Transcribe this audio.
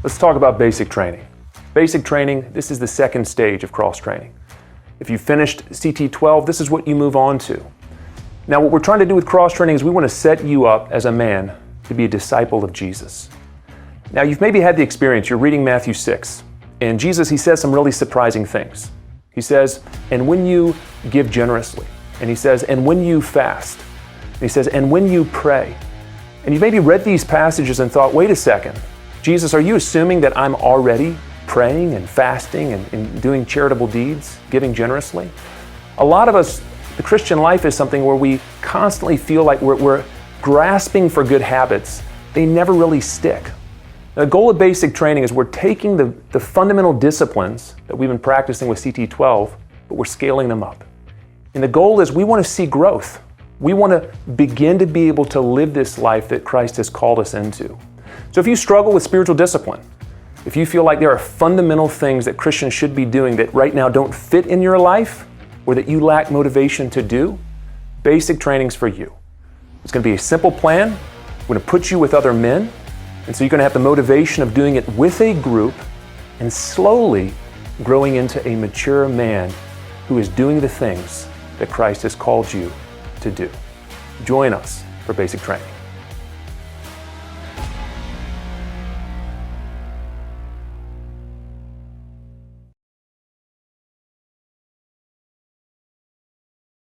Let's talk about basic training. Basic training, this is the second stage of cross training. If you finished CT12, this is what you move on to. Now, what we're trying to do with cross training is we want to set you up as a man to be a disciple of Jesus. Now, you've maybe had the experience, you're reading Matthew 6, and Jesus, he says some really surprising things. He says, and when you give generously, and he says, and when you fast, and he says, and when you pray. And you've maybe read these passages and thought, wait a second, Jesus, are you assuming that I'm already praying and fasting and doing charitable deeds, giving generously? A lot of us, the Christian life is something where we constantly feel like we're grasping for good habits. They never really stick. The goal of basic training is we're taking the fundamental disciplines that we've been practicing with CT12, but we're scaling them up. And the goal is we want to see growth. We want to begin to be able to live this life that Christ has called us into. So if you struggle with spiritual discipline, if you feel like there are fundamental things that Christians should be doing that right now don't fit in your life, or that you lack motivation to do, basic training's for you. It's going to be a simple plan. We're going to put you with other men, and so you're going to have the motivation of doing it with a group and slowly growing into a mature man who is doing the things that Christ has called you to do. Join us for basic training.